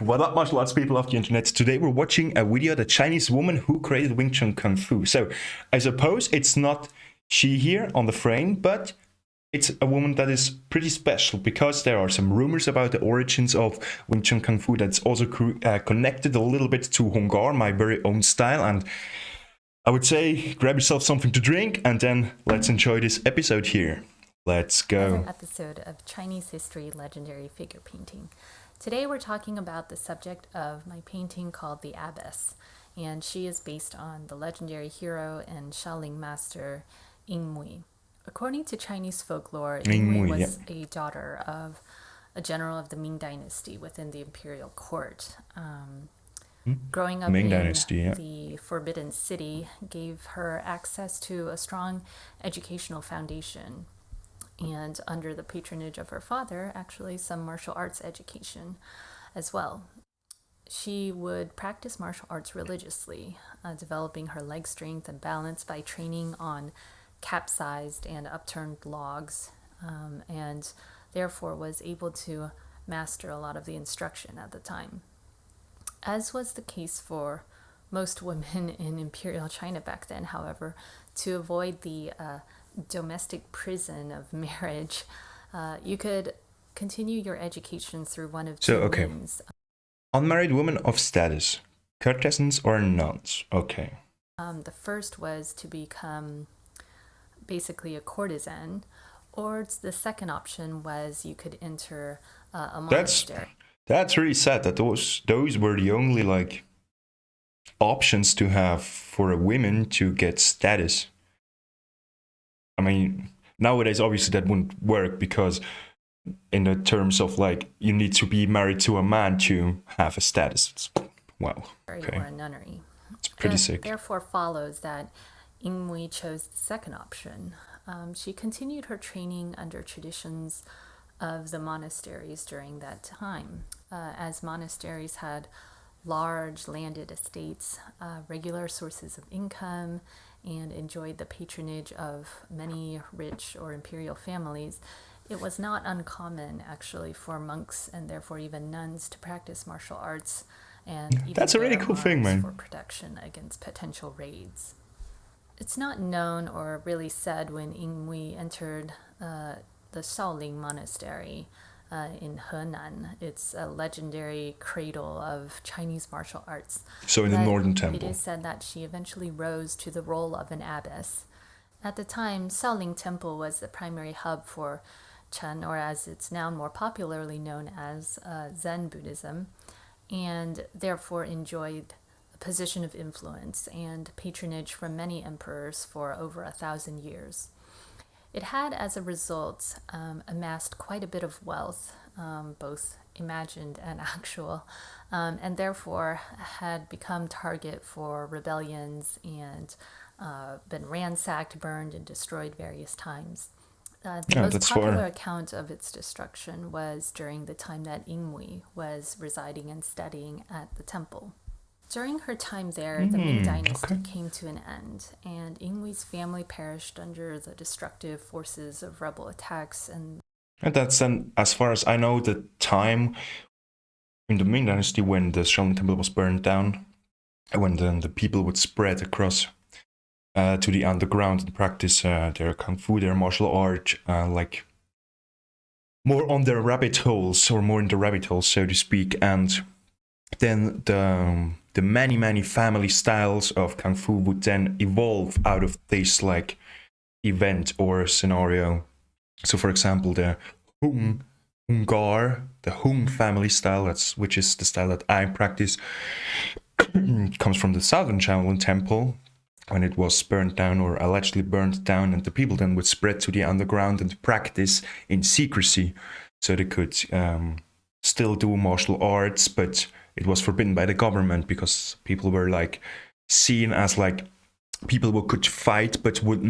What up, martial arts people of the internet? Today we're watching a video of the Chinese woman who created Wing Chun Kungfu. So I suppose it's not she here on the frame, but it's a woman that is pretty special because there are some rumors about the origins of Wing Chun Kungfu that's also connected a little bit to Hung Gar, my very own style. And I would say grab yourself something to drink and then let's enjoy this episode here. Let's go. Another episode of Chinese history legendary figure painting. Today we're talking about the subject of my painting called The Abbess, and she is based on the legendary hero and Shaolin master Ng Mui. According to Chinese folklore, Ng Mui was a daughter of a general of the Ming Dynasty within the imperial court. Growing up Ming in Dynasty, the Forbidden City gave her access to a strong educational foundation, and under the patronage of her father, actually some martial arts education as well. She would practice martial arts religiously, developing her leg strength and balance by training on capsized and upturned logs, and therefore was able to master a lot of the instruction at the time. As was the case for most women in imperial China back then, however, to avoid the domestic prison of marriage, you could continue your education through one of two means. Unmarried women of status, courtesans or nuns. Okay. The first was to become basically a courtesan, or the second option was you could enter a monastery. That's really sad that those were the only options to have for a woman to get status. I mean, nowadays, obviously, that wouldn't work because in the terms of you need to be married to a man to have a status. Wow. Okay. Or a nunnery. It's pretty sick. Therefore follows that Ng Mui chose the second option. She continued her training under traditions of the monasteries during that time, as monasteries had large landed estates, regular sources of income, and enjoyed the patronage of many rich or imperial families. It was not uncommon, actually, for monks and therefore even nuns to practice martial arts, and even that's a really cool thing, man. For protection against potential raids. It's not known or really said when Ng Mui entered the Shaolin Monastery in Henan. It's a legendary cradle of Chinese martial arts. So in the Northern Temple. It is said that she eventually rose to the role of an abbess. At the time, Shaolin Temple was the primary hub for Chen, or as it's now more popularly known as Zen Buddhism, and therefore enjoyed a position of influence and patronage from many emperors for over 1,000 years. It had, as a result, amassed quite a bit of wealth, both imagined and actual, and therefore had become target for rebellions and been ransacked, burned, and destroyed various times. The most popular account of its destruction was during the time that Ng Mui was residing and studying at the temple. During her time there, the Ming Dynasty came to an end, and Ng Mui's family perished under the destructive forces of rebel attacks. And that's then, as far as I know, the time in the Ming Dynasty when the Shaolin Temple was burned down, when the people would spread across to the underground and practice their kung fu, their martial art, more on their rabbit holes, or more in the rabbit holes, so to speak, and then the many family styles of kung fu would then evolve out of this event or scenario. So for example, the Hung Gar, the Hung family style, which is the style that I practice, comes from the Southern Shaolin Temple when it was burned down or allegedly burned down, and the people then would spread to the underground and practice in secrecy, so they could still do martial arts, but it was forbidden by the government because people were seen as people who could fight but who would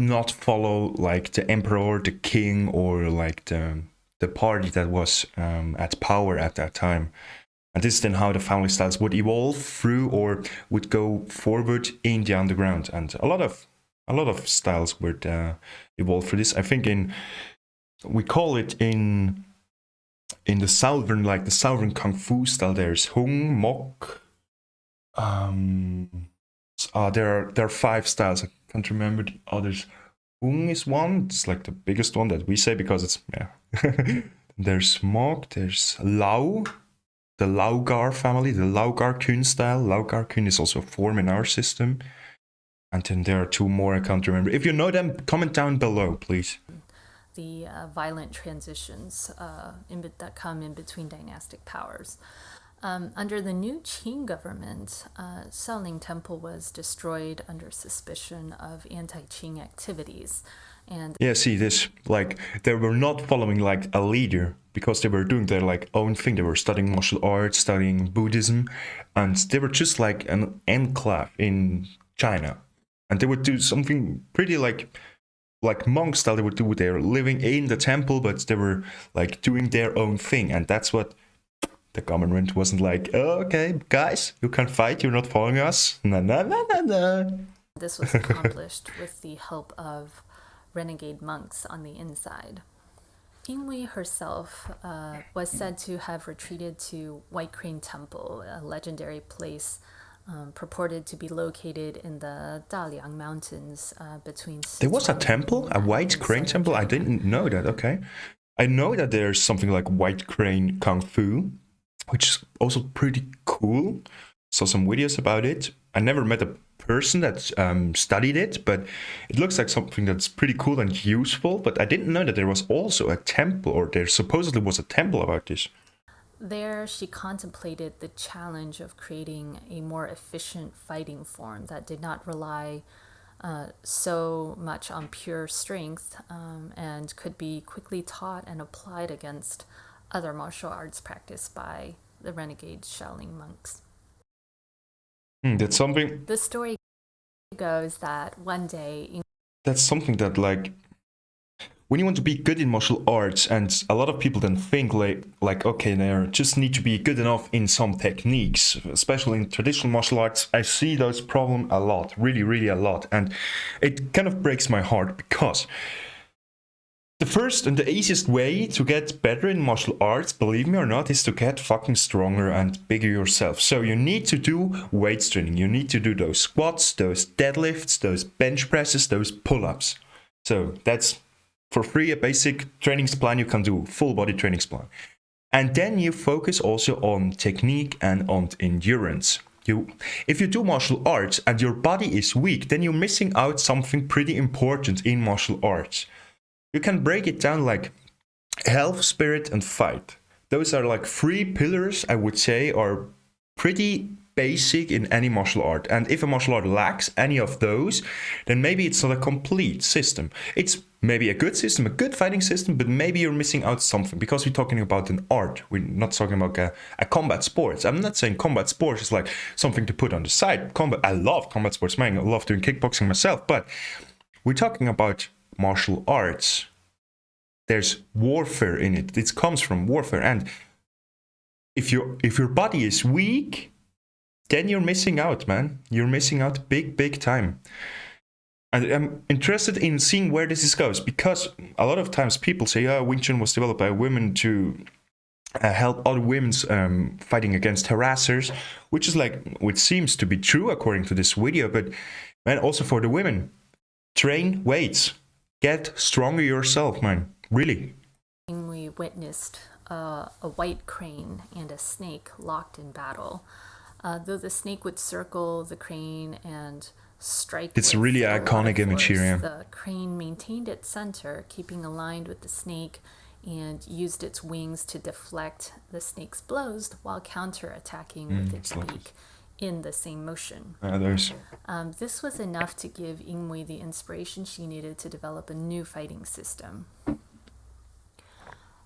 not follow the emperor, the king, or the party that was at power at that time. And this is then how the family styles would evolve through or would go forward in the underground, and a lot of styles would evolve through this. I think we call it in in the southern Kung Fu style, there's Hung, Mok. There are 5 styles. I can't remember the others. Hung is one. It's like the biggest one that we say because it's There's Mok. There's Lao, the Laogar family, the Laogar Kun style. Laogar Kun is also a form in our system. And then there are 2 more I can't remember. If you know them, comment down below, please. The violent transitions that come in between dynastic powers. Under the new Qing government, Shaolin Temple was destroyed under suspicion of anti-Qing activities. And yeah, see this, like they were not following like a leader because they were doing their like own thing. They were studying martial arts, studying Buddhism, and they were just like an enclave in China. And they would do something pretty like monk style. They would do. They were living in the temple, but they were like doing their own thing, and that's what the government wasn't like. Oh, okay, guys, you can fight. You're not following us. No, no, no, no, no. This was accomplished with the help of renegade monks on the inside. Ng Mui herself was said to have retreated to White Crane Temple, a legendary place purported to be located in the Daliang Mountains between. There was a temple, a White Crane Temple? I didn't know that, okay. I know that there's something like White Crane Kung Fu, which is also pretty cool. Saw some videos about it. I never met a person that studied it, but it looks like something that's pretty cool and useful. But I didn't know that there was also a temple, or there supposedly was a temple about this. There, she contemplated the challenge of creating a more efficient fighting form that did not rely so much on pure strength and could be quickly taught and applied against other martial arts practiced by the renegade Shaolin monks. That's something. The story goes that one day. That's something that, like, when you want to be good in martial arts, and a lot of people then think like okay, they just need to be good enough in some techniques, especially in traditional martial arts. I see those problems a lot, really, really a lot, and it kind of breaks my heart because the first and the easiest way to get better in martial arts, believe me or not, is to get fucking stronger and bigger yourself. So you need to do weight training. You need to do those squats, those deadlifts, those bench presses, those pull-ups. So that's for free a basic training plan you can do, full body training plan. And then you focus also on technique and on endurance. If you do martial arts and your body is weak, then you're missing out something pretty important in martial arts. You can break it down like health, spirit, and fight. Those are like 3 pillars, I would say, are pretty basic in any martial art. And if a martial art lacks any of those, then maybe it's not a complete system. It's maybe a good system, a good fighting system, but maybe you're missing out something because we're talking about an art. We're not talking about a combat sports. I'm not saying combat sports is like something to put on the side. I love combat sports, man. I love doing kickboxing myself, but we're talking about martial arts. There's warfare in it. It comes from warfare, and if your body is weak, then you're missing out, man. You're missing out big time. And I'm interested in seeing where this goes, because a lot of times people say, Wing Chun was developed by women to help other women fighting against harassers, which seems to be true according to this video. But man, also for the women, train weights, get stronger yourself, man. Really. We witnessed a white crane and a snake locked in battle. Though the snake would circle the crane and strike. It's a really iconic image here. Yeah. The crane maintained its center, keeping aligned with the snake, and used its wings to deflect the snake's blows while counter-attacking with its beak in the same motion. This was enough to give Ng Mui the inspiration she needed to develop a new fighting system.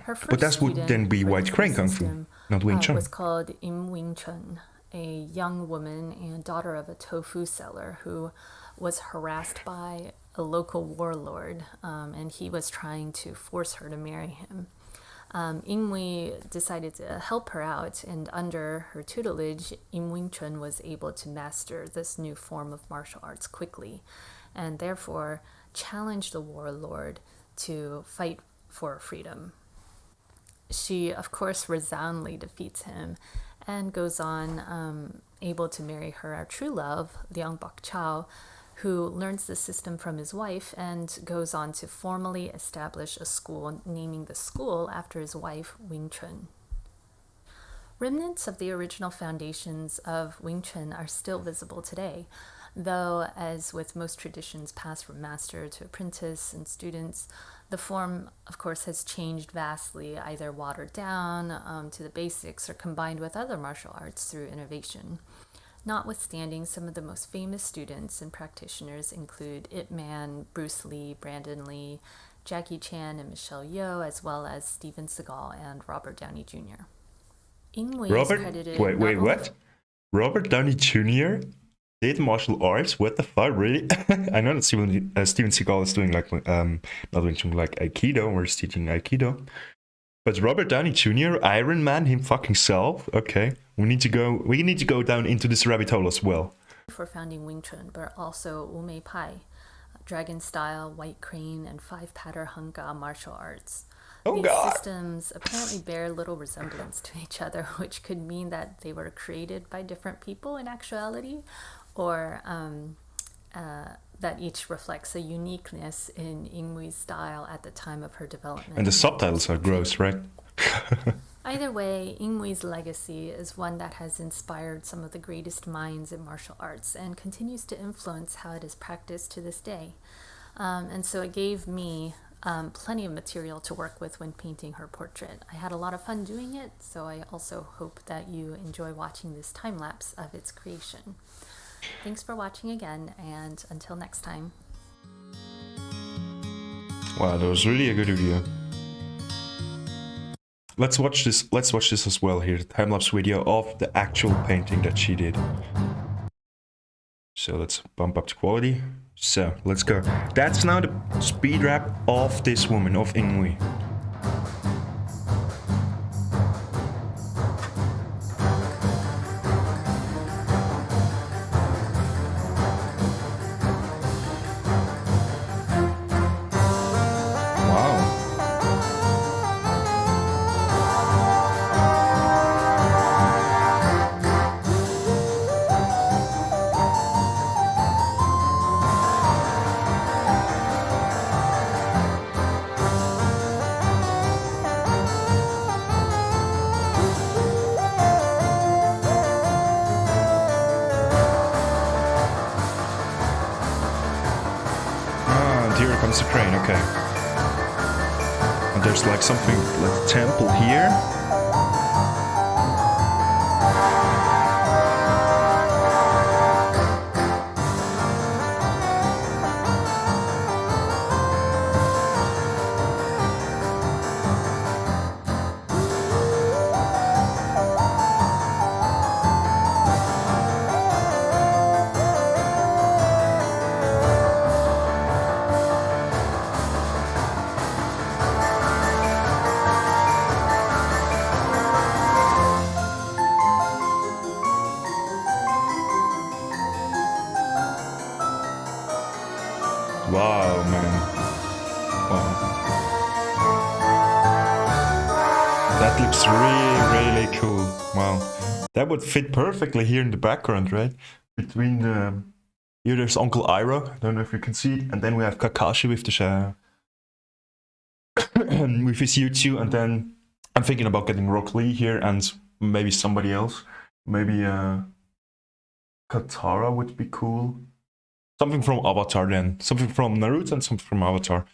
Her first but that would then be White Crane Kung Fu, not Wing Chun. Was called Wing Chun, a young woman and daughter of a tofu seller who was harassed by a local warlord, and he was trying to force her to marry him. Ng Mui decided to help her out, and under her tutelage, Wing Chun was able to master this new form of martial arts quickly, and therefore challenged the warlord to fight for freedom. She, of course, resoundingly defeats him and goes on able to marry her true love, Liang Bok Chao, who learns the system from his wife and goes on to formally establish a school, naming the school after his wife, Wing Chun. Remnants of the original foundations of Wing Chun are still visible today, though, as with most traditions passed from master to apprentice and students, the form, of course, has changed vastly, either watered down to the basics or combined with other martial arts through innovation. Notwithstanding, some of the most famous students and practitioners include Ip Man, Bruce Lee, Brandon Lee, Jackie Chan, and Michelle Yeoh, as well as Steven Seagal and Robert Downey Jr. Ng Mui is credited. Wait, what? Robert Downey Jr. did martial arts? What the fuck, really? I know that Steven Seagal is doing like not Wing Chun, like Aikido, or is teaching Aikido. But Robert Downey Jr., Iron Man, him fucking self. Okay, we need to go down into this rabbit hole as well. For founding Wing Chun, but also Mei Pai, Dragon Style, White Crane, and Five Patter Hung Ga martial arts. These systems apparently bear little resemblance to each other, which could mean that they were created by different people in actuality, or that each reflects a uniqueness in Ng Mui's style at the time of her development. And the subtitles are gross, right? Either way, Ng Mui's legacy is one that has inspired some of the greatest minds in martial arts and continues to influence how it is practiced to this day. And so it gave me plenty of material to work with when painting her portrait. I had a lot of fun doing it, so I also hope that you enjoy watching this time-lapse of its creation. Thanks for watching again, and until next time. Wow, that was really a good video. Let's watch this as well here, the time-lapse video of the actual painting that she did. So let's bump up the quality. So let's go. That's now the speed wrap of this woman, of Ng Mui. Here comes the crane, okay. And there's like something, like a temple here. Wow, man. Wow. That looks really, really cool. Wow. That would fit perfectly here in the background, right? Between the... Here there's Uncle Iroh. I don't know if you can see it. And then we have Kakashi with the... with his jutsu. And then I'm thinking about getting Rock Lee here and maybe somebody else. Maybe Katara would be cool. Something from Avatar then. Something from Naruto and something from Avatar.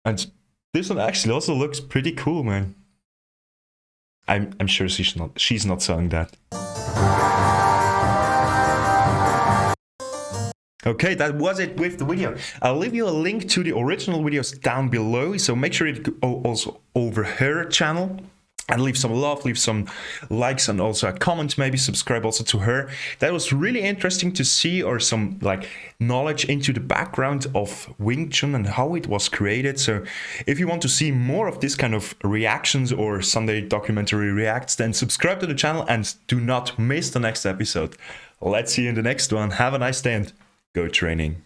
And this one actually also looks pretty cool, man. I'm sure she's not selling that. Okay, that was it with the video. I'll leave you a link to the original videos down below, so make sure you go also over her channel. And leave some love, leave some likes, and also a comment, maybe subscribe also to her. That was really interesting to see, or some like knowledge into the background of Wing Chun and how it was created. So if you want to see more of this kind of reactions or Sunday documentary reacts, then subscribe to the channel and do not miss the next episode. Let's see you in the next one. Have a nice day and go training.